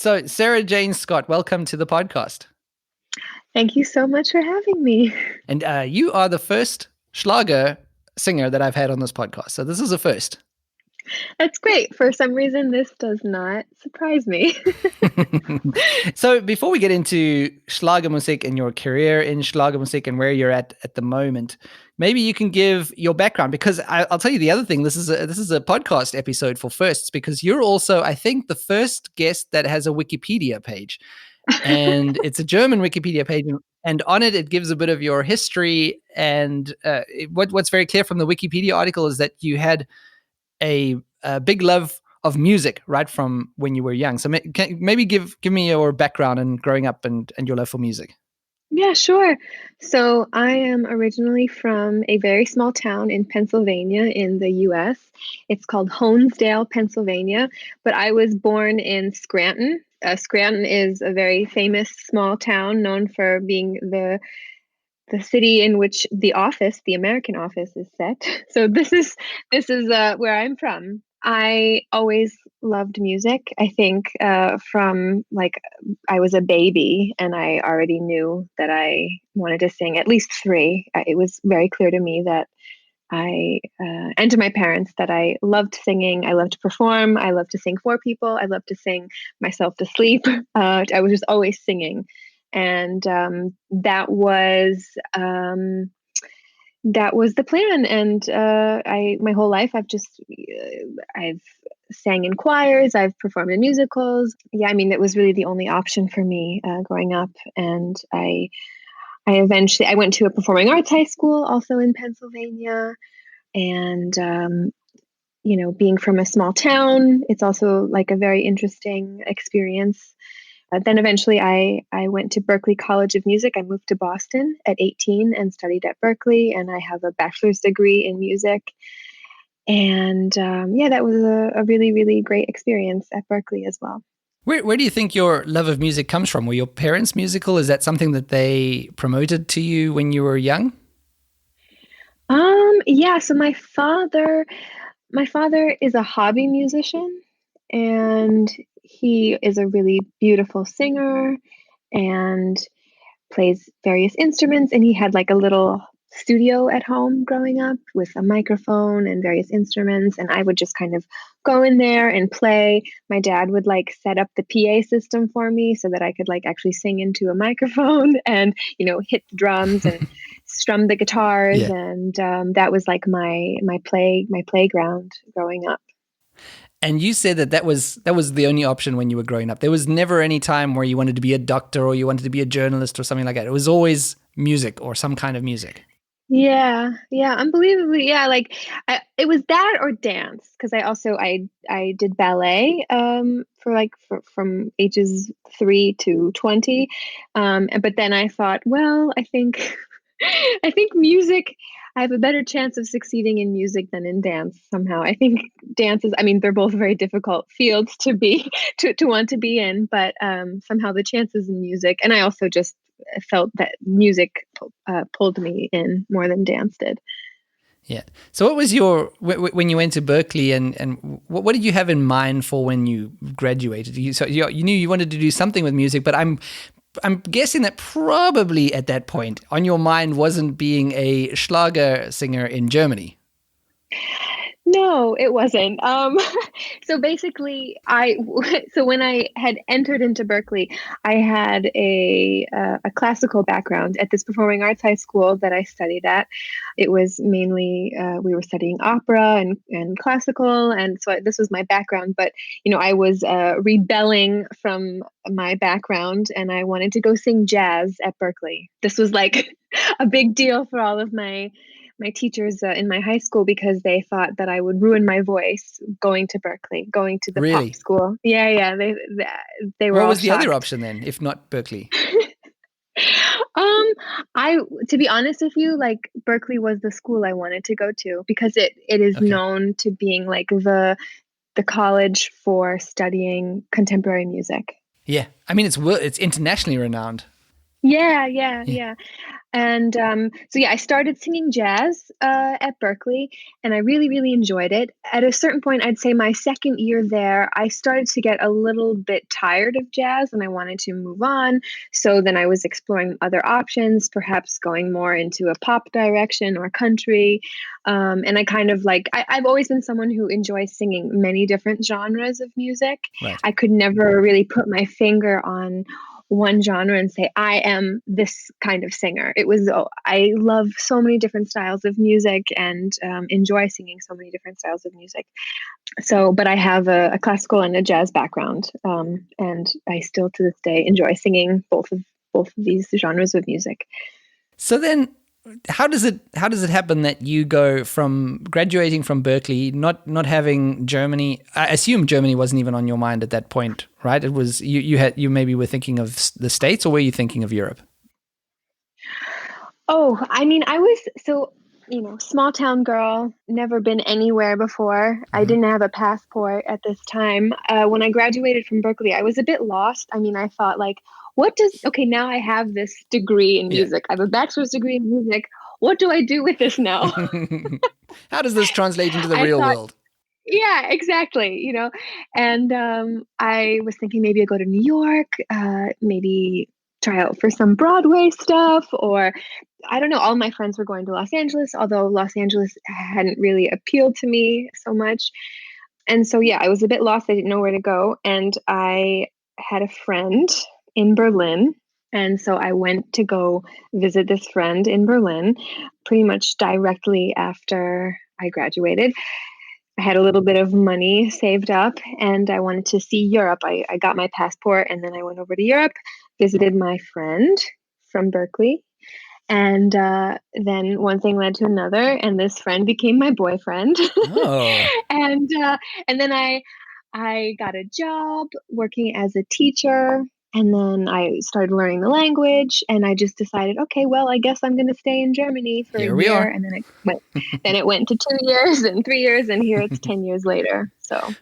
So, Sarah Jane Scott, welcome to the podcast. Thank you so much for having me. And you are the first Schlager singer that I've had on this podcast. So this is a first. That's great. For some reason, this does not surprise me. So before we get into Schlagermusik and your career in Schlagermusik and where you're at the moment, maybe you can give your background, because I'll tell you the other thing. This is a podcast episode for firsts, because you're also, I think, the first guest that has a Wikipedia page. And it's a German Wikipedia page, and on it, it gives a bit of your history. And what's very clear from the Wikipedia article is that you had a big love of music right from when you were young. So maybe give me your background and growing up and your love for music. Yeah, sure. So I am originally from a very small town in Pennsylvania in the US. It's called Honesdale, Pennsylvania, but I was born in Scranton. Scranton is a very famous small town known for being the city in which the American office, is set. So this is where I'm from. I always loved music. I think from like I was a baby and I already knew that I wanted to sing at least three. It was very clear to me that and to my parents, that I loved singing. I loved to perform. I loved to sing for people. I loved to sing myself to sleep. I was just always singing. And that was the plan. And my whole life, I've sang in choirs, I've performed in musicals. Yeah, I mean, it was really the only option for me growing up. And I went to a performing arts high school also in Pennsylvania. And being from a small town, it's also like a very interesting experience. Then eventually I went to Berklee College of Music. I moved to Boston at 18 and studied at Berklee, and I have a bachelor's degree in music. And that was a really, really great experience at Berklee as well. Where do you think your love of music comes from? Were your parents musical? Is that something that they promoted to you when you were young? Yeah, so my father is a hobby musician, and he is a really beautiful singer and plays various instruments. And he had like a little studio at home growing up with a microphone and various instruments. And I would just kind of go in there and play. My dad would like set up the PA system for me so that I could like actually sing into a microphone and, hit the drums and strum the guitars. Yeah. And that was like my playground growing up. And you said that was the only option when you were growing up. There was never any time where you wanted to be a doctor or you wanted to be a journalist or something like that. It was always music or some kind of music. Yeah, unbelievably. Yeah, like it was that or dance, because I did ballet from ages 3 to 20, but then I thought, well, I think I think music. I have a better chance of succeeding in music than in dance somehow. I think dances. I mean, they're both very difficult fields to be to want to be in, but somehow the chances in music. And I also just felt that music pulled me in more than dance did. Yeah. So what was when you went to Berklee, and what did you have in mind for when you graduated? You knew you wanted to do something with music, but I'm guessing that probably at that point on your mind wasn't being a Schlager singer in Germany. No, it wasn't. So basically, when I had entered into Berklee, I had a classical background at this performing arts high school that I studied at. It was mainly we were studying opera and classical, and so this was my background. But I was rebelling from my background, and I wanted to go sing jazz at Berklee. This was like a big deal for all of my teachers in my high school, because they thought that I would ruin my voice going to Berklee, going to the Really? pop school. Yeah. They were. What all was the shocked. other option then, if not Berklee? To be honest with you, like Berklee was the school I wanted to go to, because it is known to being like the college for studying contemporary music. Yeah, I mean it's internationally renowned. Yeah. And so yeah, I started singing jazz at Berklee, and I really, really enjoyed it. At a certain point, I'd say my second year there, I started to get a little bit tired of jazz and I wanted to move on. So then I was exploring other options, perhaps going more into a pop direction or country. And I kind of like, I've always been someone who enjoys singing many different genres of music. Right. I could never really put my finger on one genre and say I am this kind of singer. It was I love so many different styles of music and enjoy singing so many different styles of music. So, but I have a classical and a jazz background, and I still to this day enjoy singing both of these genres of music. So then, how does it happen that you go from graduating from Berklee, not having Germany? I assume Germany wasn't even on your mind at that point, right? It was you maybe were thinking of the States, or were you thinking of Europe? Oh, I mean, I was so, small town girl, never been anywhere before. I Mhm. didn't have a passport at this time. When I graduated from Berklee, I was a bit lost. I mean, I thought, like, okay, now I have this degree in Yeah. music. I have a bachelor's degree in music. What do I do with this now? How does this translate into the I real thought, world? yeah, exactly, And I was thinking maybe I go to New York, maybe try out for some Broadway stuff, or I don't know. All my friends were going to Los Angeles, although Los Angeles hadn't really appealed to me so much. And so, yeah, I was a bit lost. I didn't know where to go. And I had a friend in Berlin. And so I went to go visit this friend in Berlin pretty much directly after I graduated. I had a little bit of money saved up and I wanted to see Europe. I got my passport and then I went over to Europe, visited my friend from Berklee. And then one thing led to another, and this friend became my boyfriend. Oh, and and then I got a job working as a teacher, and then I started learning the language, and I just decided, okay, well, I guess I'm going to stay in Germany for a here we year, are. and then it went to 2 years and 3 years, and here it's 10 years later. So.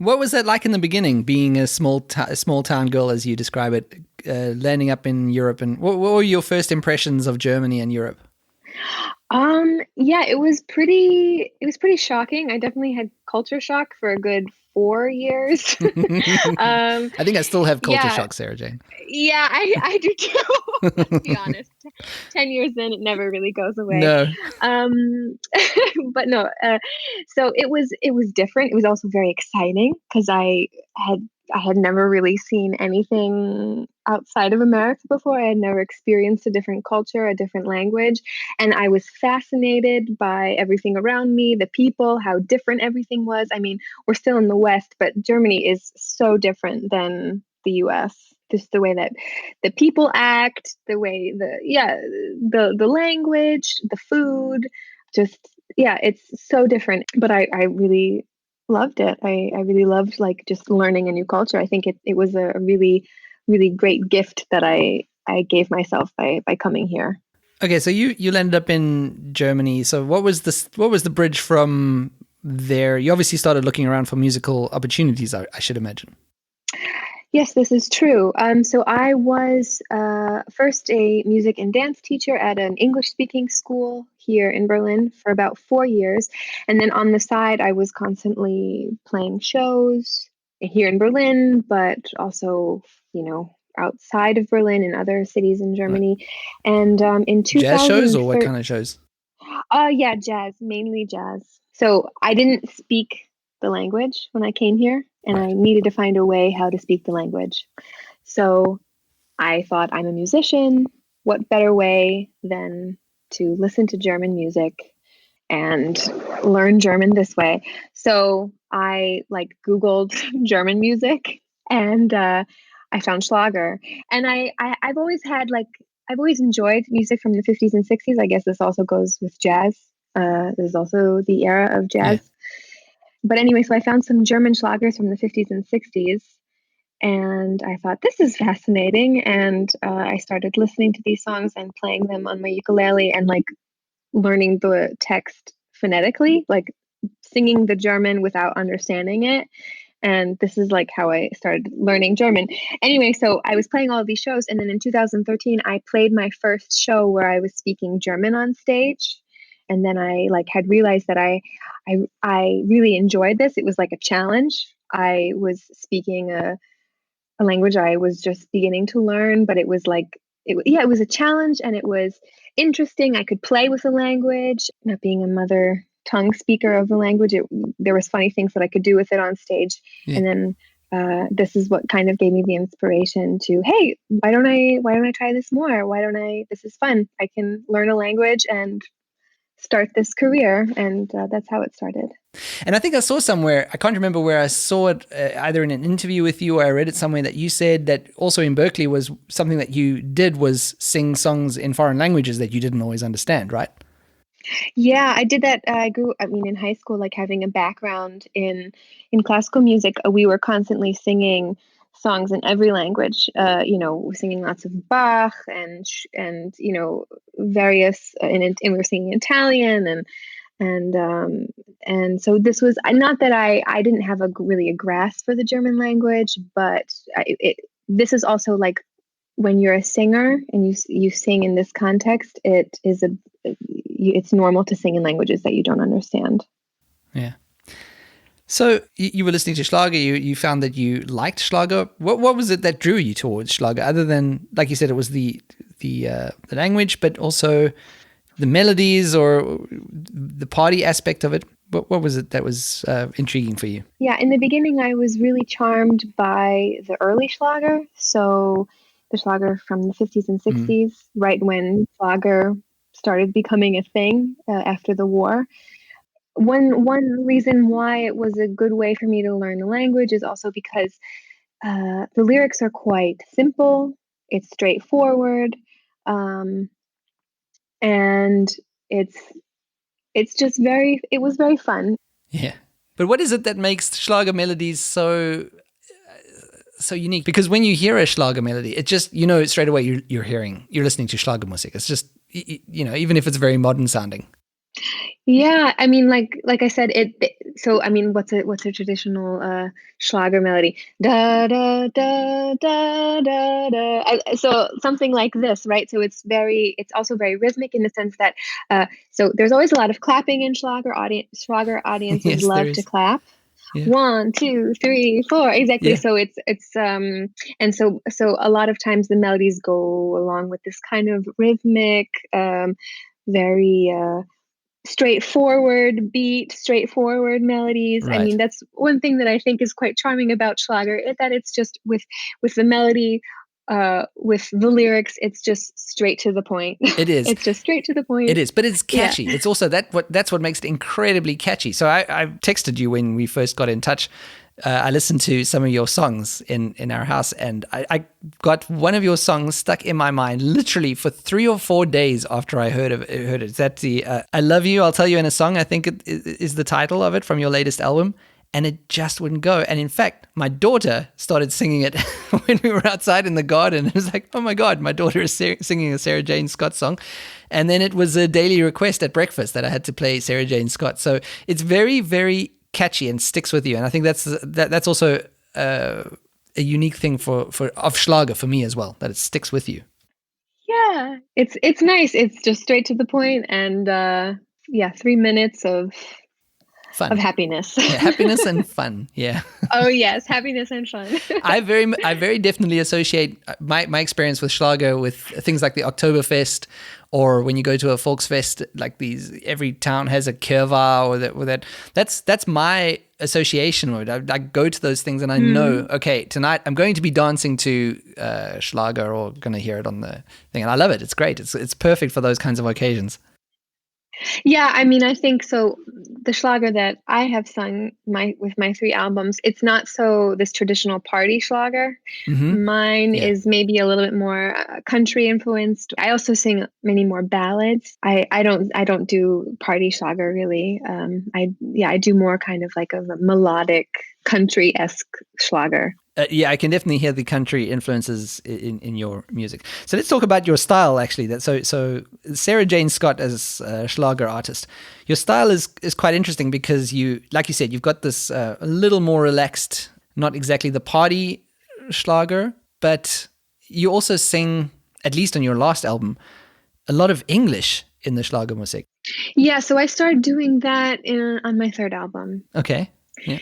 What was that like in the beginning, being a small town girl, as you describe it, landing up in Europe? And what were your first impressions of Germany and Europe? Yeah, it was pretty shocking. I definitely had culture shock for a good 4 years. um, I think I still have culture yeah, shock, Sarah Jane. yeah, I do too. Let's be honest. 10 years in, it never really goes away. No. Um, but no, so it was different. It was also very exciting because had I had never really seen anything outside of America before. I had never experienced a different culture, a different language, and I was fascinated by everything around me, the people, how different everything was. I mean, we're still in the West, but Germany is so different than the US. Just the way that the people act, the way the language, the food, just yeah, it's so different. But I really loved it. I really loved like just learning a new culture. I think it was a really, really great gift that I gave myself by coming here. Okay, so you landed up in Germany. So what was the bridge from there? You obviously started looking around for musical opportunities, I should imagine. Yes, this is true. So I was first a music and dance teacher at an English speaking school here in Berlin for about 4 years. And then on the side, I was constantly playing shows here in Berlin, but also, outside of Berlin in other cities in Right. Germany. And in Jazz shows, or what 2013, kind of shows? yeah, jazz, mainly jazz. So I didn't speak the language when I came here, and I Right. needed to find a way how to speak the language. So I thought, I'm a musician. What better way than to listen to German music and learn German this way? So I like Googled German music and I found Schlager. And I've always had like, I've always enjoyed music from the 50s and 60s. I guess this also goes with jazz. This is also the era of Yeah. jazz. But anyway, so I found some German Schlagers from the 50s and 60s. And I thought, this is fascinating. And I started listening to these songs and playing them on my ukulele and like learning the text phonetically, like singing the German without understanding it. And this is like how I started learning German. Anyway, so I was playing all of these shows, and then in 2013, I played my first show where I was speaking German on stage. And then I like had realized that I really enjoyed this. It was like a challenge. I was speaking a language I was just beginning to learn, but it was like, it was a challenge and it was interesting. I could play with the language, not being a mother tongue speaker of the language. There was funny things that I could do with it on stage. Yeah. And then this is what kind of gave me the inspiration to, hey, why don't I try this more? This is fun. I can learn a language and start this career. And that's how it started. And I think I saw somewhere, I can't remember where I saw it, either in an interview with you or I read it somewhere, that you said that also in Berklee was something that you did was sing songs in foreign languages that you didn't always understand, right? Yeah, I did that. In high school, like having a background in classical music, we were constantly singing songs in every language. Singing lots of Bach and various, and we were singing Italian and so this was not that I didn't have really a grasp for the German language, but this is also like when you're a singer and you sing in this context, it's normal to sing in languages that you don't understand. Yeah. So you were listening to Schlager. You found that you liked Schlager. What was it that drew you towards Schlager, other than, like you said, it was the language, but also the melodies or the party aspect of it? What was it that was intriguing for you? Yeah, in the beginning, I was really charmed by the early Schlager. So the Schlager from the 50s and 60s, right when Schlager started becoming a thing after the war. One reason why it was a good way for me to learn the language is also because the lyrics are quite simple. It's straightforward, and it was very fun. Yeah. But what is it that makes Schlager melodies so unique? Because when you hear a Schlager melody, it just, straight away you're listening to Schlager music. It's just, even if it's very modern sounding. Yeah, like I said, what's a traditional Schlager melody? Da da da da da da. So something like this, right? So it's also very rhythmic in the sense that so there's always a lot of clapping in Schlager audiences Yes, there love to is. clap. Yeah. 1, 2, 3, 4, exactly. Yeah. So so a lot of times the melodies go along with this kind of rhythmic, very straightforward beat, straightforward melodies. Right. I mean, that's one thing that I think is quite charming about Schlager, that it's just with the melody, with the lyrics, it's just straight to the point. It is. It's just straight to the point. It is, but it's catchy. Yeah. It's also that's what makes it incredibly catchy. So I texted you when we first got in touch. I listened to some of your songs in our house, and I got one of your songs stuck in my mind literally for 3 or 4 days after I heard it. That's the "I Love You, I'll Tell You in a Song." I think it is the title of it from your latest album, and it just wouldn't go. And in fact, my daughter started singing it when we were outside in the garden. It was like, oh my God, my daughter is singing a Sarah Jane Scott song. And then it was a daily request at breakfast that I had to play Sarah Jane Scott. So it's very, very catchy and sticks with you. And I think that's also a unique thing of Schlager for me as well, that it sticks with you. Yeah, it's nice. It's just straight to the point, and 3 minutes of Fun. Of happiness. Yeah, happiness and fun. Yeah. Oh yes, happiness and fun. I very definitely associate my experience with Schlager with things like the Oktoberfest, or when you go to a Volksfest, like every town has a Kirwa or that. That's my association with it. I go to those things and I know, okay, tonight I'm going to be dancing to Schlager or going to hear it on the thing, and I love it. It's great. It's perfect for those kinds of occasions. Yeah, I mean, I think so. The Schlager that I have sung with my 3 albums, it's not so this traditional party Schlager. Mm-hmm. Mine is maybe a little bit more country influenced. I also sing many more ballads. I don't do party Schlager really. I do more kind of like a melodic country-esque Schlager. Yeah, I can definitely hear the country influences in your music. So let's talk about your style, actually. So Sarah Jane Scott as a Schlager artist, your style is quite interesting because you, like you said, you've got this a little more relaxed, not exactly the party Schlager, but you also sing, at least on your last album, a lot of English in the Schlagermusik. Yeah, so I started doing that on my third album. Okay. Yeah.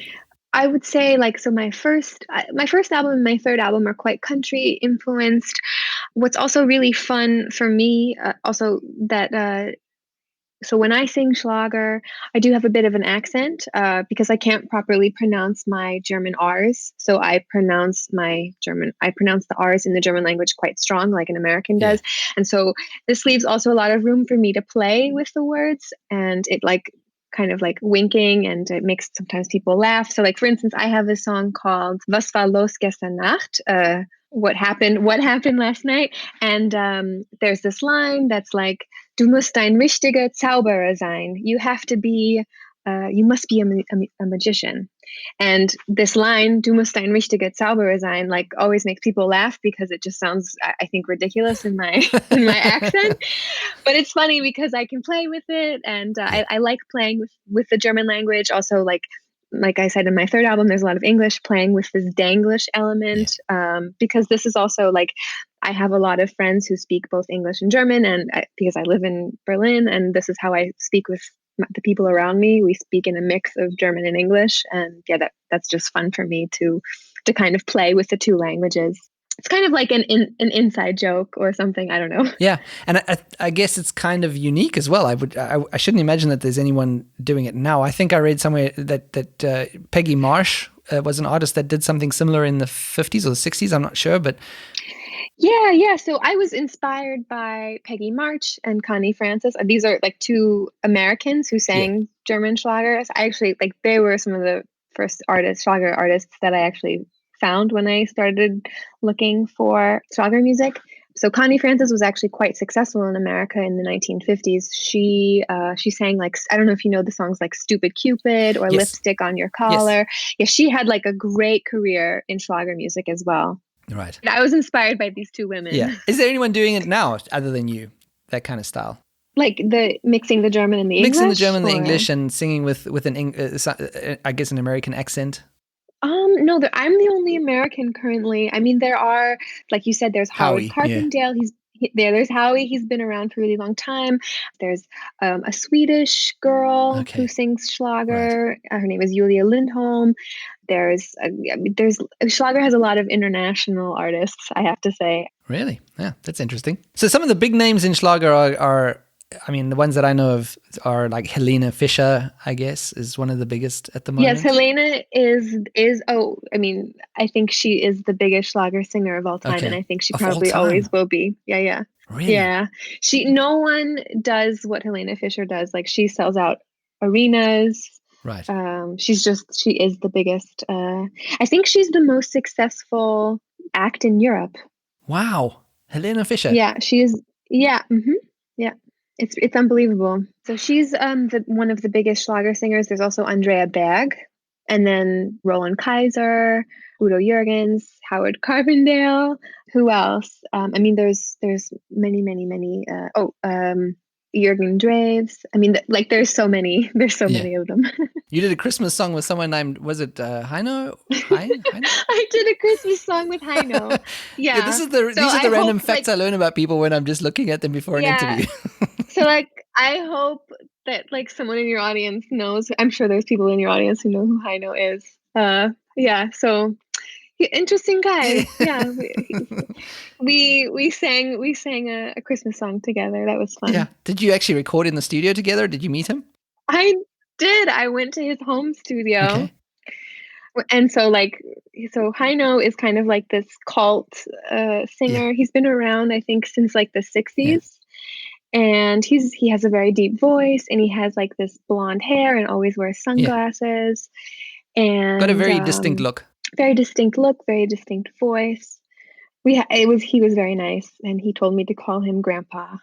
I would say like so my first album and my third album are quite country influenced. What's also really fun for me, also that so when I sing Schlager, I do have a bit of an accent because I can't properly pronounce my German R's. So I pronounce the R's in the German language quite strong, like an American Yeah. does. And so this leaves also a lot of room for me to play with the words, and it like kind of like winking, and it makes sometimes people laugh. So like for instance, I have a song called Was war los gestern Nacht? What happened last night? And there's this line that's like, Du musst ein richtiger Zauberer sein. You must be a magician. And this line, Du musst ein richtiger Zauberer sein, like always makes people laugh because it just sounds, I think, ridiculous in my in my accent. But it's funny because I can play with it, and I like playing with the German language. Also, like I said in my third album, there's a lot of English, playing with this Danglish element, because this is also like I have a lot of friends who speak both English and German, and because I live in Berlin, and this is how I speak with the people around me. We speak in a mix of German and English, and yeah, that's just fun for me to kind of play with the two languages. It's kind of like an inside joke or something. I don't know. Yeah, and I guess it's kind of unique as well. I shouldn't imagine that there's anyone doing it now. I think I read somewhere that Peggy Marsh was an artist that did something similar in the 50s or the 60s. I'm not sure, but Yeah. So I was inspired by Peggy March and Connie Francis. These are like two Americans who sang German Schlagers. I actually like they were some of the first Schlager artists that I actually found when I started looking for Schlager music. So Connie Francis was actually quite successful in America in the 1950s. She sang like, I don't know if you know the songs like "Stupid Cupid" or "Lipstick on Your Collar." Yeah, she had like a great career in Schlager music as well. Right. I was inspired by these two women. Yeah. Is there anyone doing it now other than you? That kind of style. Like the mixing the German and the English? Mixing the German and the English and singing with I guess an American accent. No, I'm the only American currently. I mean, there are, like you said, there's Howard Carpendale. Yeah. There's Howie. He's been around for a really long time. There's a Swedish girl who sings Schlager. Right. Her name is Julia Lindholm. There's Schlager has a lot of international artists, I have to say. Really? Yeah, that's interesting. So some of the big names in Schlager are I mean, the ones that I know of are like Helena Fisher, I guess, is one of the biggest at the moment. Yes, Helena is. Oh, I mean, I think she is the biggest Schlager singer of all time, and I think she probably always will be. Yeah. Really? Yeah. No one does what Helena Fisher does. Like she sells out arenas. Right. She is the biggest. I think she's the most successful act in Europe. Wow, Helena Fisher. Yeah, she is. Yeah. Mm-hmm. Yeah. It's unbelievable. So she's one of the biggest Schlager singers. There's also Andrea Berg, and then Roland Kaiser, Udo Jürgens, Howard Carpendale. Who else? I mean, there's many. Jürgen Drews. I mean, like there's so many. There's so many of them. You did a Christmas song with someone named, was it Heino? I did a Christmas song with Heino. Yeah. These are the random facts I learn about people when I'm just looking at them before an interview. So like, I hope that like someone in your audience knows. I'm sure there's people in your audience who know who Heino is. Yeah. So interesting guy. Yeah. We sang a Christmas song together. That was fun. Yeah. Did you actually record in the studio together? Did you meet him? I did. I went to his home studio. Okay. And so Heino is kind of like this cult singer. He's been around, I think, since like the 60s. Yeah. And he has a very deep voice, and he has like this blonde hair and always wears sunglasses. And got a very distinct look. Very distinct look, very distinct voice. He was very nice, and he told me to call him Grandpa.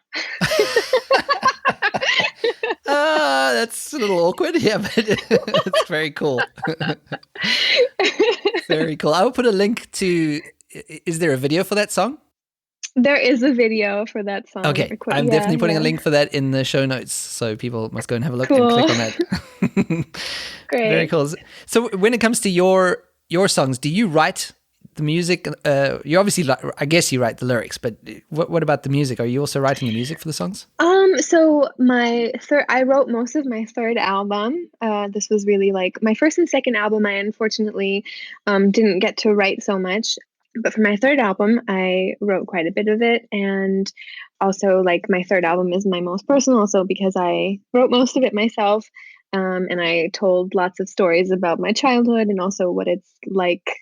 That's a little awkward. Yeah, but it's very cool. Very cool. I will put a link to. Is there a video for that song? There is a video for that song. Okay, I'm Yeah, definitely putting a yeah. link for that in the show notes, so people must go and have a look and Cool. click on that. Very Great. cool. So when it comes to your songs, do you write the music? You obviously, I guess you write the lyrics, but what about the music? Are you also writing the music for the songs? So I wrote most of my third album. This was really like my first and second album. I unfortunately didn't get to write so much, but for my third album, I wrote quite a bit of it. And also, like my third album is my most personal, also because I wrote most of it myself. And I told lots of stories about my childhood and also what it's like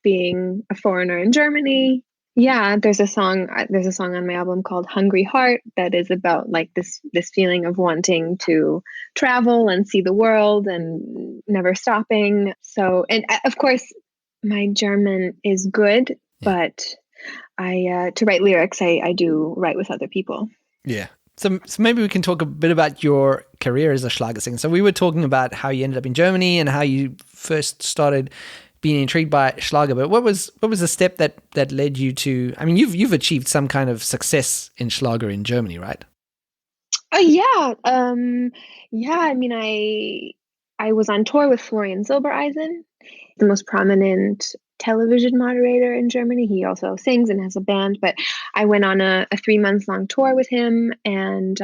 being a foreigner in Germany. Yeah, there's a song on my album called Hungry Heart that is about like this feeling of wanting to travel and see the world and never stopping. So, and of course my German is good, Yeah. but I to write lyrics I do write with other people. Yeah. So maybe we can talk a bit about your career as a Schlager singer. So we were talking about how you ended up in Germany and how you first started being intrigued by Schlager. But what was the step that led you to? I mean, you've achieved some kind of success in Schlager in Germany, right? Oh yeah. Yeah, I mean I was on tour with Florian Silbereisen, the most prominent television moderator in Germany. He also sings and has a band, but I went on a 3 month long tour with him. And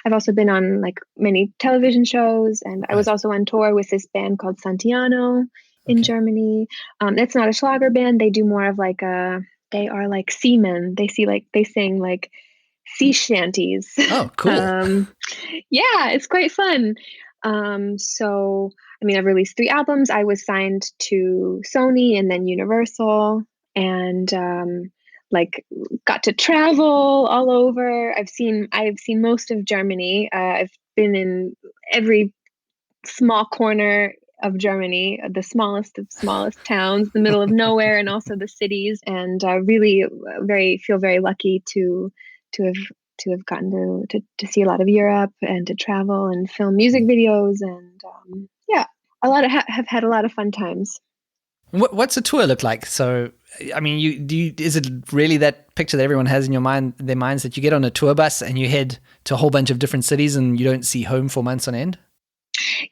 I've also been on like many television shows. And I was Right. also on tour with this band called Santiano in Okay. Germany. It's not a Schlager band. They do more of like they are like seamen. They sing like sea shanties. Oh, cool. um, yeah, it's quite fun. So I mean, I've released 3 albums. I was signed to Sony and then Universal, and like got to travel all over. I've seen most of Germany. I've been in every small corner of Germany, the smallest of smallest towns, the middle of nowhere, and also the cities. And really, feel very lucky to have gotten to see a lot of Europe and to travel and film music videos. And yeah, have had a lot of fun times. What's a tour look like? So, I mean, is it really that picture that everyone has in their minds that you get on a tour bus and you head to a whole bunch of different cities and you don't see home for months on end?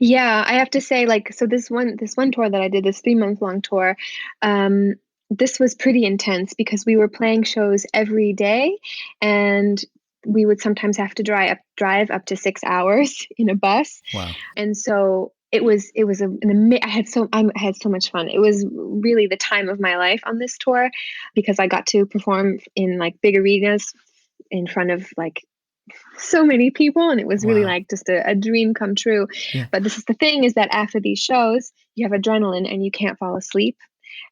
Yeah, I have to say, like, so this one tour that I did, this 3 month long tour, um, this was pretty intense because we were playing shows every day, and we would sometimes have to drive up to 6 hours in a bus. Wow. And so I had so much fun. It was really the time of my life on this tour because I got to perform in like big arenas in front of like so many people, and it was really Wow. like just a dream come true. Yeah. But this is the thing, is that after these shows you have adrenaline and you can't fall asleep,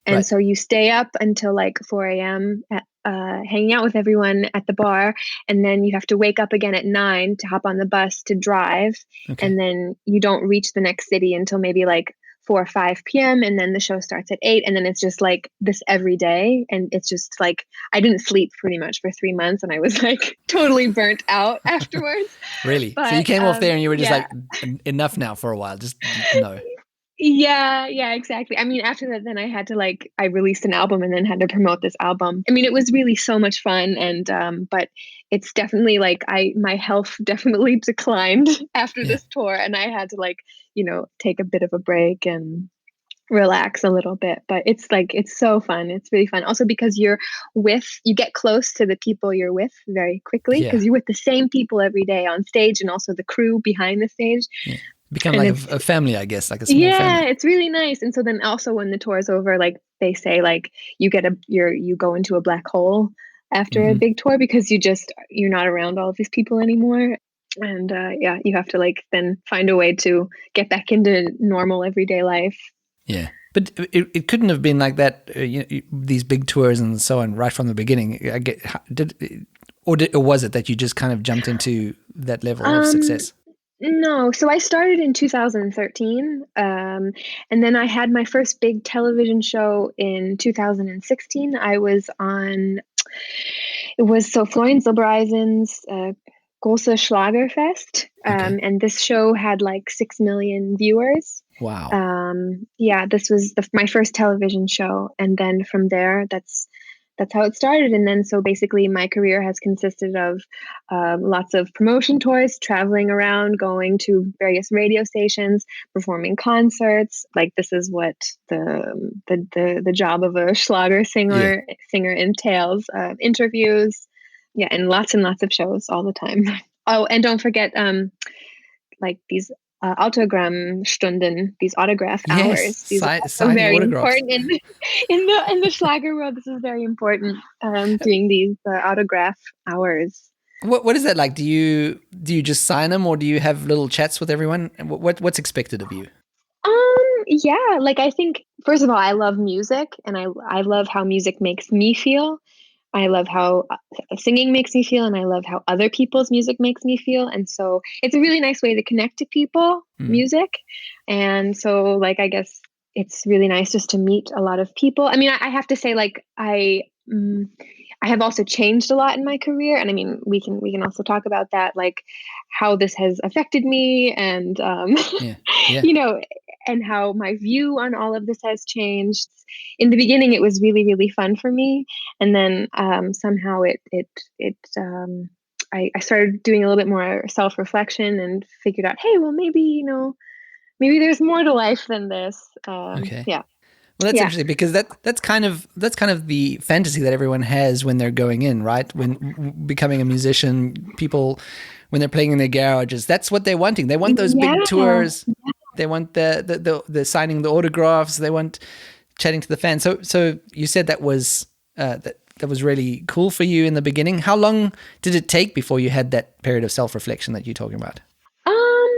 and Right. so you stay up until like 4 a.m. Hanging out with everyone at the bar, and then you have to wake up again at 9 to hop on the bus to drive, Okay. and then you don't reach the next city until maybe like 4 or 5 p.m. and then the show starts at 8, and then it's just like this every day, and it's just like I didn't sleep pretty much for 3 months, and I was like totally burnt out afterwards. Really? So you But came off there and you were just yeah. like, enough now for a while. Just no. Yeah, exactly. I mean, after that, then I released an album and then had to promote this album. I mean, it was really so much fun, and but it's definitely like my health definitely declined after Yeah. this tour, and I had to like take a bit of a break and relax a little bit. But it's so fun. It's really fun. Also because you get close to the people you're with very quickly Yeah. because you're with the same people every day on stage and also the crew behind the stage. Yeah. Become And like it's a family, I guess, like a small yeah, family. it's really nice. And so then also when the tour is over, like they say like you go into a black hole after a Hmm. big tour because you're not around all of these people anymore. And yeah, you have to like then find a way to get back into normal everyday life. Yeah. But it couldn't have been like that, these big tours and so on, right from the beginning. Or was it that you just kind of jumped into that level of Um success? no, so I started in 2013, and then I had my first big television show in 2016. I was on, it was so Florian Silbereisen's große Schlagerfest. Okay. And this show had like 6 million viewers. Wow. Yeah, this was my first television show. And then from there, that's how it started. And then so basically my career has consisted of lots of promotion tours, traveling around, going to various radio stations, performing concerts. Like this is what the job of a Schlager Yeah. singer entails. Interviews, yeah, and lots of shows all the time. Oh, and don't forget like these Autogrammstunden, these autograph Yes. hours. These are also Signing very autographs. important in the Schlager world. This is very important. Doing these autograph hours. What is that like? Do you just sign them, or do you have little chats with everyone? And what's expected of you? Yeah, like I think first of all, I love music, and I love how music makes me feel. I love how singing makes me feel, and I love how other people's music makes me feel. And so it's a really nice way to connect to people, Mm. music. And so, like, I guess it's really nice just to meet a lot of people. I mean, I have to say, like, I have also changed a lot in my career, and I mean, we can also talk about that, like how this has affected me, and Yeah. Yeah. you know, and how my view on all of this has changed. In the beginning, it was really really fun for me, and then somehow I started doing a little bit more self reflection and figured out, hey, well, maybe maybe there's more to life than this. Okay. Yeah, Well, that's yeah, interesting because that's kind of the fantasy that everyone has when they're going in, right? When becoming a musician, people when they're playing in their garages, that's what they're wanting. They want those big yeah. tours. They want the signing the autographs. They want chatting to the fans. So you said that was that was really cool for you in the beginning. How long did it take before you had that period of self reflection that you're talking about? Um,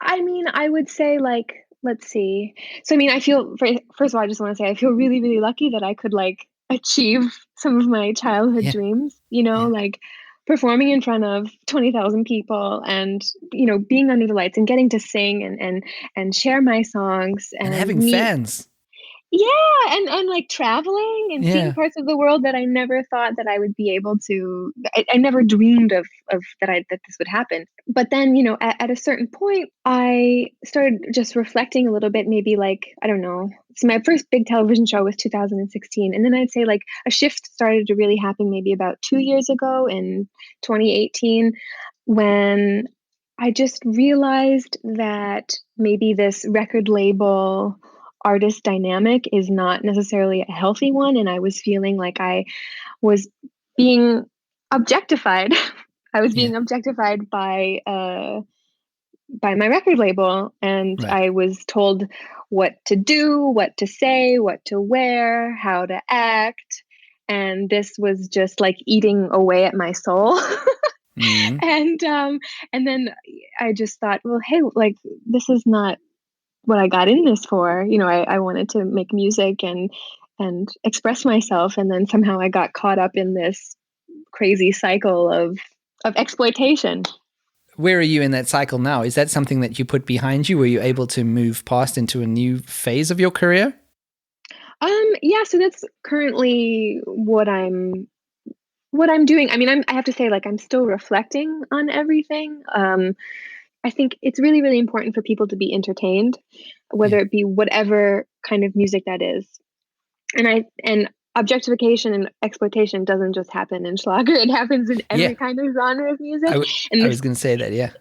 I mean, I would say like, let's see. So, I mean, I feel first of all, I just want to say I feel really, really lucky that I could like achieve some of my childhood Yeah. dreams. Yeah. Like performing in front of 20,000 people, and being under the lights and getting to sing and share my songs And and having meet. fans. Yeah, and like traveling and seeing Yeah. parts of the world that I never thought that I would be able to. I never dreamed of that this would happen. But then, at a certain point, I started just reflecting a little bit. Maybe like I don't know. So my first big television show was 2016, and then I'd say like a shift started to really happen maybe about 2 years ago in 2018, when I just realized that maybe this record label artist dynamic is not necessarily a healthy one, and I was feeling like I was being objectified. I was Yeah. being objectified by my record label, and Right. I was told what to do, what to say, what to wear, how to act, and this was just like eating away at my soul. Mm. And then I just thought, well, hey, like this is not what I got in this for. I wanted to make music and express myself, and then somehow I got caught up in this crazy cycle of exploitation. Where are you in that cycle now? Is that something that you put behind you? Were you able to move past into a new phase of your career? Yeah, so that's currently what I'm doing. I mean, I have to say, like, I'm still reflecting on everything. I think it's really, really important for people to be entertained, Yeah. whether it be whatever kind of music that is. And objectification and exploitation doesn't just happen in Schlager. It happens in Yeah. every kind of genre of music. I, w- And I this was going to say that. Yeah.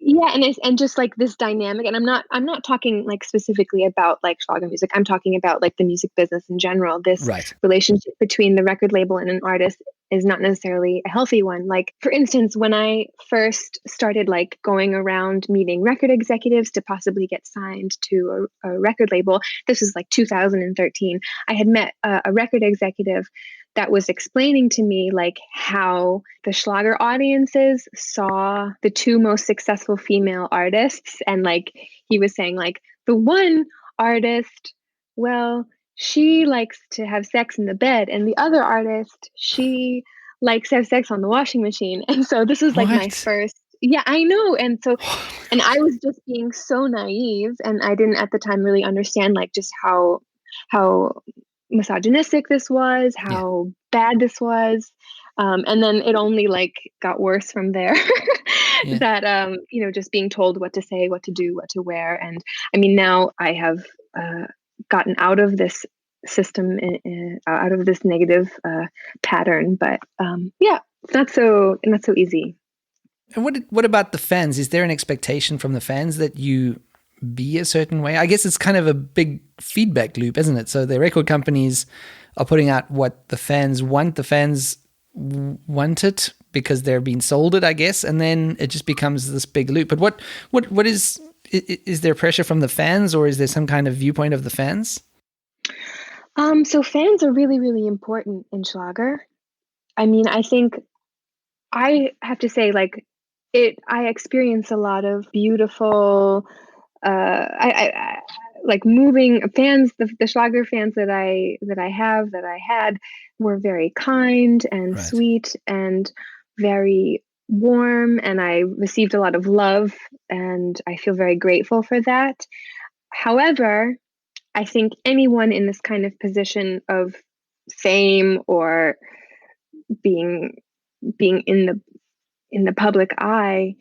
Yeah, and just like this dynamic, and I'm not talking like specifically about like Schlager music. I'm talking about like the music business in general. This Right. relationship between the record label and an artist is not necessarily a healthy one. Like for instance, when I first started like going around meeting record executives to possibly get signed to a record label, this was like 2013. I had met a record executive that was explaining to me like how the Schlager audiences saw the two most successful female artists, and like he was saying like the one artist, well, she likes to have sex in the bed, and the other artist, she likes to have sex on the washing machine. And so this was like my What? first. Yeah, I know. And I was just being so naive, and I didn't at the time really understand like just how misogynistic this was, Yeah. how bad this was. And then it only like got worse from there. Yeah. That just being told what to say, what to do, what to wear. And I mean, now I have gotten out of this system, out of this negative pattern, but yeah, it's not so easy. And what about the fans? Is there an expectation from the fans that you be a certain way? I guess it's kind of a big feedback loop, isn't it? So the record companies are putting out what the fans want. The fans want it because they're being sold it, I guess, and then it just becomes this big loop. But what is there pressure from the fans, or is there some kind of viewpoint of the fans? So fans are really, really important in Schlager. I mean, I think I have to say, like, I experience a lot of beautiful, I like moving fans. The Schlager fans that I had were very kind and Right. sweet and very warm, and I received a lot of love, and I feel very grateful for that. However, I think anyone in this kind of position of fame or being being in the public eye,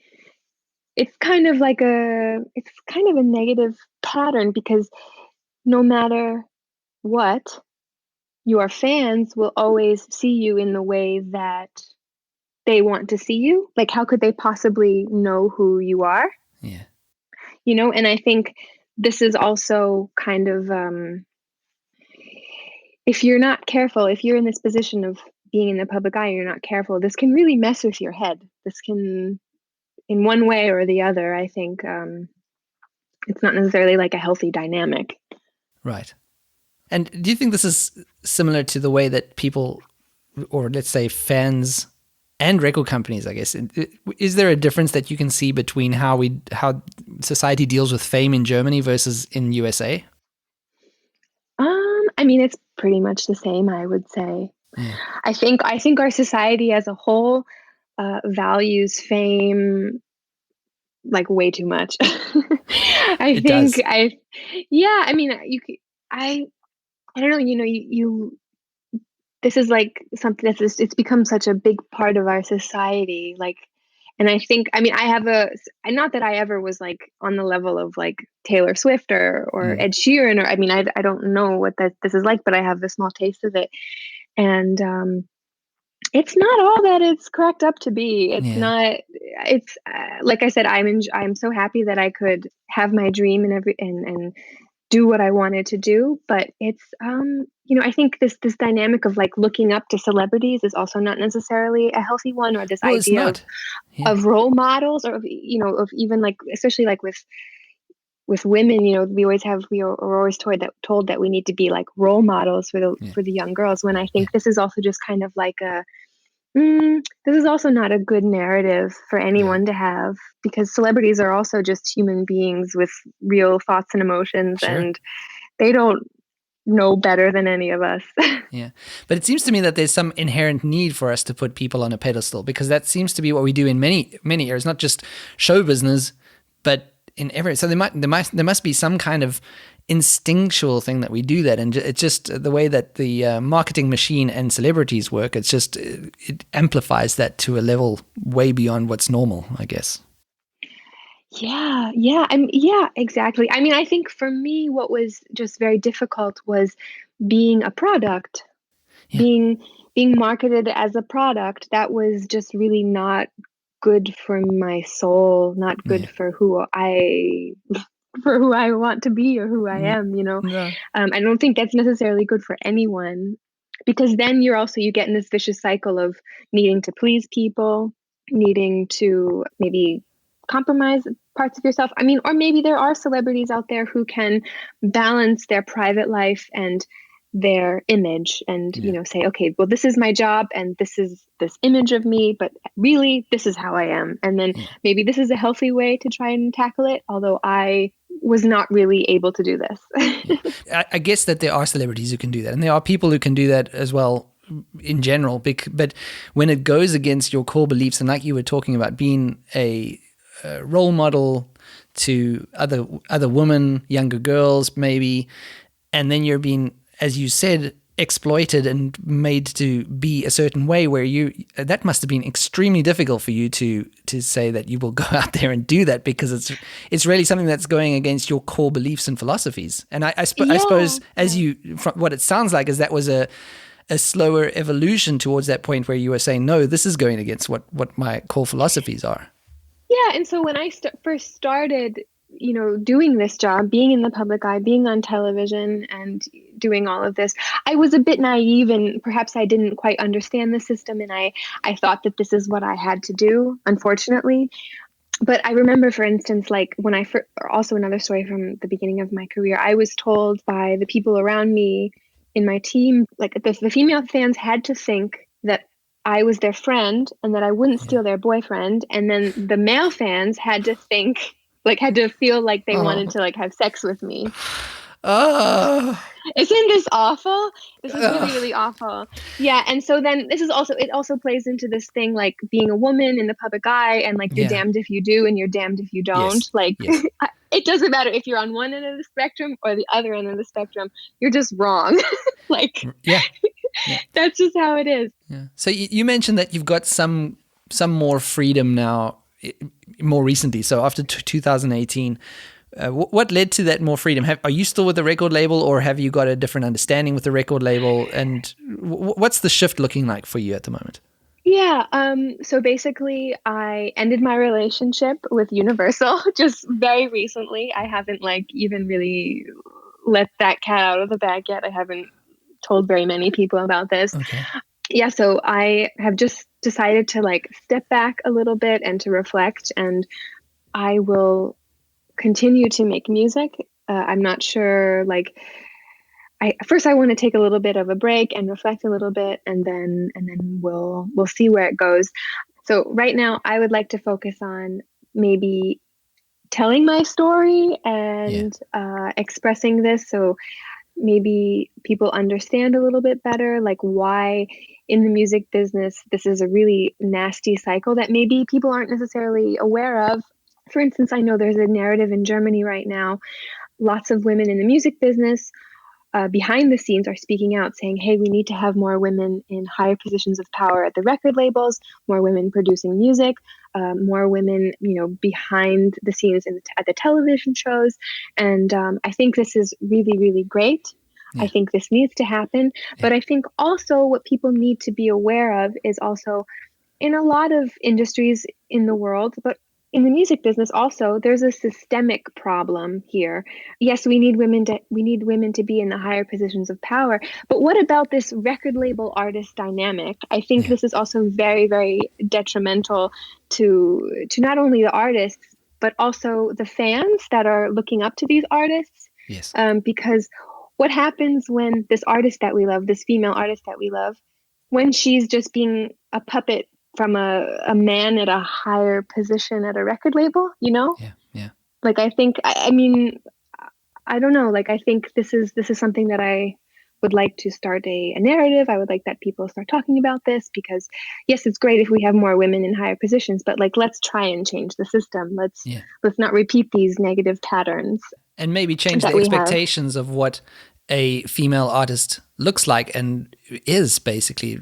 it's kind of a negative pattern because no matter what, your fans will always see you in the way that they want to see you. Like, how could they possibly know who you are? Yeah. And I think this is also kind of if you're not careful, if you're in this position of being in the public eye and you're not careful, this can really mess with your head. This can, in one way or the other, I think it's not necessarily like a healthy dynamic. Right. And do you think this is similar to the way that people, or let's say fans and record companies, I guess, is there a difference that you can see between how society deals with fame in Germany versus in USA? I mean, it's pretty much the same, I would say. Yeah. I think our society as a whole values fame like way too much. I It think does. yeah, I mean, I don't know, you this is like something it's become such a big part of our society, like, and I think, I mean, not that I ever was like on the level of like Taylor Swift or Mm. Ed Sheeran, or I mean, I don't know what this is like, but I have a small taste of it. And it's not all that it's cracked up to be. It's Yeah. not. It's like I said, I'm so happy that I could have my dream and do what I wanted to do. But it's I think this dynamic of like looking up to celebrities is also not necessarily a healthy one, or this Well, it's idea of not. Yeah. of role models, or of, of even like, especially like with women, we're always told that we need to be like role models for the Yeah. for the young girls, when I Yeah. think this is also just kind of like this is also not a good narrative for Yeah. anyone to have, because celebrities are also just human beings with real thoughts and emotions, Sure. and they don't know better than any of us. Yeah. But it seems to me that there's some inherent need for us to put people on a pedestal, because that seems to be what we do in many areas, not just show business, but in every. So there must be some kind of instinctual thing that we do that, and it's just the way that the marketing machine and celebrities work. It's just it amplifies that to a level way beyond what's normal, I guess. Yeah, exactly. I mean, I think for me, what was just very difficult was being a product, Yeah. being being marketed as a product. That was just really not good for my soul, not good Yeah. for who I want to be or who I Mm, am. no. I don't think that's necessarily good for anyone, because then you get in this vicious cycle of needing to please people, needing to maybe compromise parts of yourself. I mean, or maybe there are celebrities out there who can balance their private life and their image, and Yeah. say, okay, well, this is my job and this is this image of me, but really this is how I am. And then Yeah. maybe this is a healthy way to try and tackle it, although I was not really able to do Yeah. this. I guess that there are celebrities who can do that, and there are people who can do that as well in general. But when it goes against your core beliefs, and like you were talking about, being a role model to other women, younger girls, maybe, and then you're being, as you said, exploited and made to be a certain way, where that must have been extremely difficult for you to say that you will go out there and do that, because it's really something that's going against your core beliefs and philosophies. And I suppose, as from what it sounds like, is that was a slower evolution towards that point where you were saying, no, this is going against what my core philosophies are. Yeah, and so when I first started, doing this job, being in the public eye, being on television and doing all of this, I was a bit naive, and perhaps I didn't quite understand the system, and I thought that this is what I had to do, unfortunately. But I remember, for instance, like when also another story from the beginning of my career, I was told by the people around me in my team, like the female fans had to think that I was their friend and that I wouldn't steal their boyfriend. And then the male fans had to feel like they wanted to like have sex with me. Isn't this awful? This is really, really awful. Yeah. And so then it also plays into this thing, like being a woman in the public eye, and like you're damned if you do and you're damned if you don't. Yes. It doesn't matter if you're on one end of the spectrum or the other end of the spectrum. You're just wrong. That's just how it is. Yeah. So you mentioned that you've got some more freedom now, more recently. So after 2018, what led to that more freedom? Are you still with the record label, or have you got a different understanding with the record label? And what's the shift looking like for you at the moment? Yeah. So basically, I ended my relationship with Universal just very recently. I haven't even really let that cat out of the bag yet. I haven't told very many people about this. Okay. Yeah. So I have just decided to step back a little bit and to reflect, and I will continue to make music. I'm not sure, first I want to take a little bit of a break and reflect a little bit, and then we'll see where it goes. So right now I would like to focus on maybe telling my story and expressing this, so maybe people understand a little bit better, like why in the music business this is a really nasty cycle that maybe people aren't necessarily aware of. For instance, I know there's a narrative in Germany right now. Lots of women in the music business behind the scenes are speaking out, saying, hey, we need to have more women in higher positions of power at the record labels, more women producing music, more women, behind the scenes at the television shows. And I think this is really, really great. Yeah. I think this needs to happen. Yeah. But I think also what people need to be aware of is also, in a lot of industries in the world, but in the music business also, there's a systemic problem here. Yes, we need women to be in the higher positions of power. But what about this record label artist dynamic? I think this is also very, very detrimental to not only the artists, but also the fans that are looking up to these artists. Yes. Because what happens when this artist that we love, this female artist that we love, when she's just being a puppet from a man at a higher position at a record label, Yeah. I think, I don't know. I think this is something that I would like to start a narrative. I would like that people start talking about this, because yes, it's great if we have more women in higher positions, but let's try and change the system. Let's not repeat these negative patterns. And maybe change the expectations of what a female artist looks like and is, basically,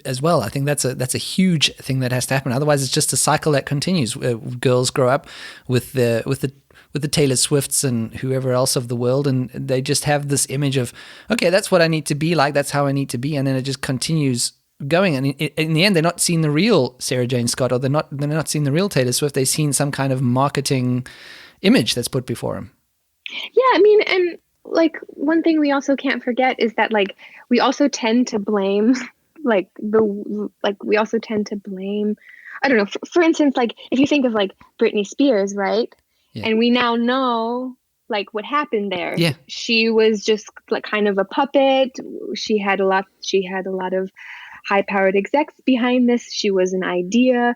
as well. I think that's a huge thing that has to happen. Otherwise, it's just a cycle that continues. Girls grow up with the Taylor Swifts and whoever else of the world, and they just have this image of, okay, that's what I need to be like. That's how I need to be, and then it just continues going. And in the end, they're not seeing the real Sarah Jane Scott, or they're not seeing the real Taylor Swift. They're seeing some kind of marketing image that's put before them. Yeah, and one thing we also can't forget is that we also tend to blame I don't know, for instance, if you think of Britney Spears, right? Yeah. And we now know what happened there. Yeah. She was just kind of a puppet. She had a lot of high powered execs behind this. She was an idea.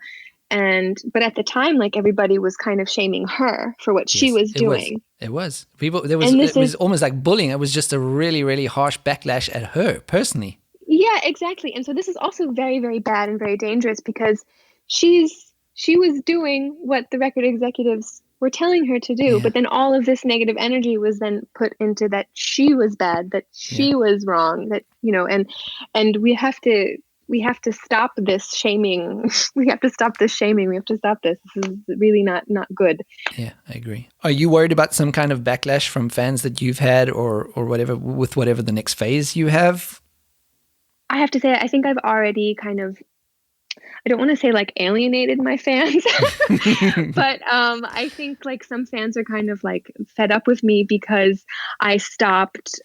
But at the time, everybody was kind of shaming her for what she was doing. It was. It was almost like bullying. It was just a really, really harsh backlash at her personally. Yeah, exactly. And so this is also very, very bad and very dangerous, because she was doing what the record executives were telling her to do. Yeah. But then all of this negative energy was then put into that she was bad, that Yeah. she was wrong, that, and we have to stop this shaming. We have to stop this shaming. We have to stop this. This is really not good. Yeah, I agree. Are you worried about some kind of backlash from fans that you've had, or whatever, with whatever the next phase you have? I have to say, I think I've already kind of, I don't want to say like alienated my fans, but I think like some fans are kind of like fed up with me because I stopped.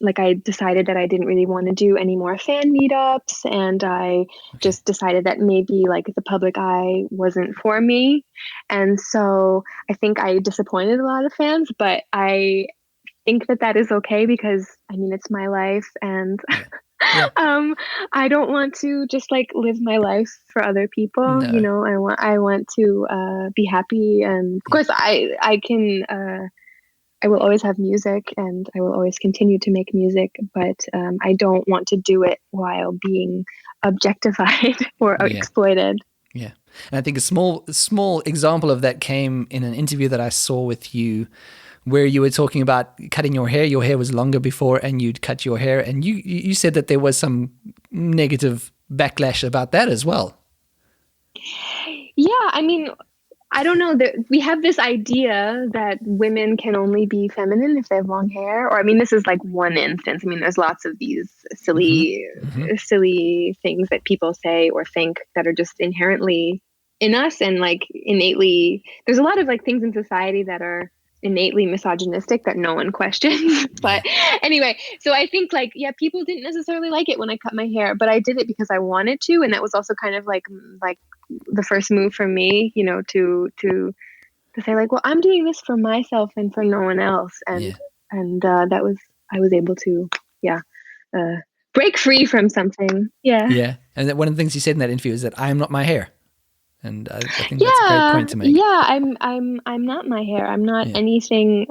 Like I decided that I didn't really want to do any more fan meetups, and I just decided that maybe like the public eye wasn't for me, and so I think I disappointed a lot of fans. But I think that is okay, because I mean it's my life, and Yeah. I don't want to just like live my life for other people. No. I want to be happy, and of course I can I will always have music, and I will always continue to make music, but I don't want to do it while being objectified or exploited. Yeah. And I think a small example of that came in an interview that I saw with you, where you were talking about cutting your hair. Your hair was longer before, and you'd cut your hair, and you said that there was some negative backlash about that as well. Yeah, I mean, I don't know, that we have this idea that women can only be feminine if they have long hair. Or I mean, this is like one instance. I mean, there's lots of these silly things that people say or think that are just inherently in us, and like innately, there's a lot of like things in society that are innately misogynistic that no one questions. But anyway, so I think like, yeah, people didn't necessarily like it when I cut my hair, but I did it because I wanted to, and that was also kind of like the first move for me, to say like, well, I'm doing this for myself and for no one else, and that was, I was able to break free from something. Yeah. And one of the things you said in that interview is that I am not my hair. And I think that's a great point to make. Yeah, I'm not my hair. I'm not anything.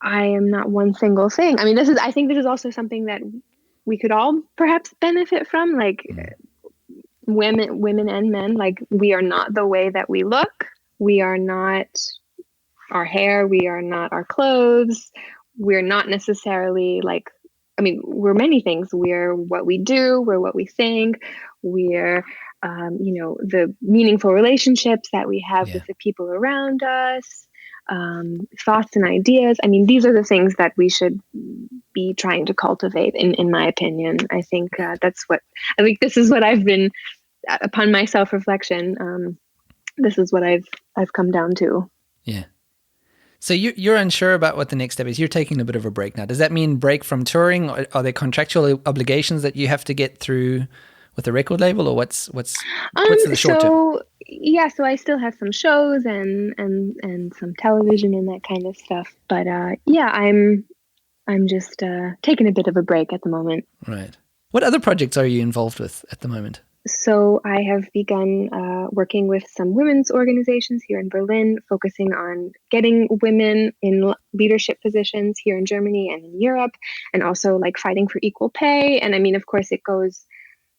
I am not one single thing. I mean, I think this is also something that we could all perhaps benefit from, like women and men. Like, we are not the way that we look. We are not our hair. We are not our clothes. We're not necessarily like, I mean, we're many things. We're what we do. We're what we think. We're the meaningful relationships that we have with the people around us, thoughts and ideas. I mean, these are the things that we should be trying to cultivate, in my opinion. I think this is what I've been, upon my self-reflection, this is what I've come down to. Yeah. So you're unsure about what the next step is. You're taking a bit of a break now. Does that mean break from touring? Or are there contractual obligations that you have to get through with the record label, or what's the short term? So I still have some shows and some television and that kind of stuff. But I'm just taking a bit of a break at the moment. Right. What other projects are you involved with at the moment? So I have begun working with some women's organizations here in Berlin, focusing on getting women in leadership positions here in Germany and in Europe, and also like fighting for equal pay. And I mean, of course, it goes.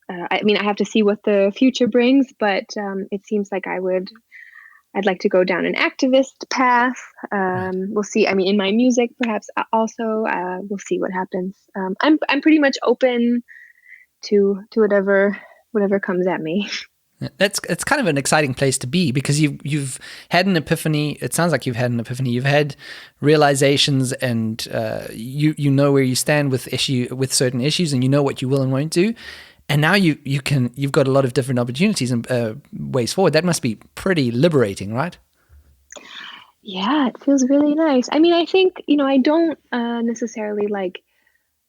I have to see what the future brings, but it seems like I'd like to go down an activist path. We'll see. I mean, in my music, perhaps also, we'll see what happens. I'm pretty much open to whatever comes at me. It's kind of an exciting place to be, because you've had an epiphany. It sounds like you've had an epiphany. You've had realizations, and you know where you stand with certain issues, and you know what you will and won't do. And now you've got a lot of different opportunities and ways forward. That must be pretty liberating, right? Yeah, it feels really nice. I mean, I think, I don't necessarily like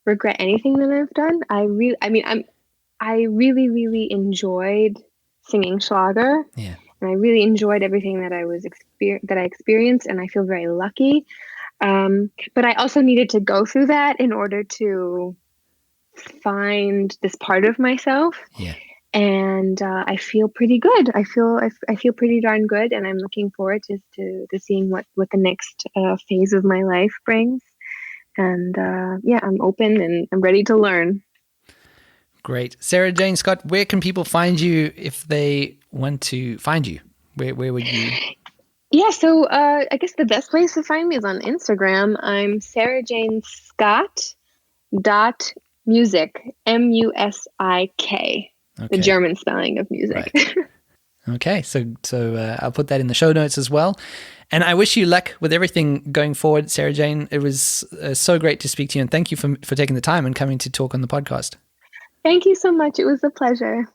regret anything that I've done. I really, really enjoyed singing Schlager. Yeah. And I really enjoyed everything that I experienced, and I feel very lucky. But I also needed to go through that in order to find this part of myself. Yeah. And I feel pretty good. I feel pretty darn good, and I'm looking forward to seeing what the next phase of my life brings. And I'm open and I'm ready to learn. Great. Sarah Jane Scott, where can people find you if they want to find you? Where would you? Yeah, so I guess the best place to find me is on Instagram. I'm Sarah Jane Scott dot music, MUSIK, the Okay. German spelling of music. Right. Okay, so I'll put that in the show notes as well. And I wish you luck with everything going forward, Sarah Jane. It was so great to speak to you, and thank you for taking the time and coming to talk on the podcast. Thank you so much. It was a pleasure.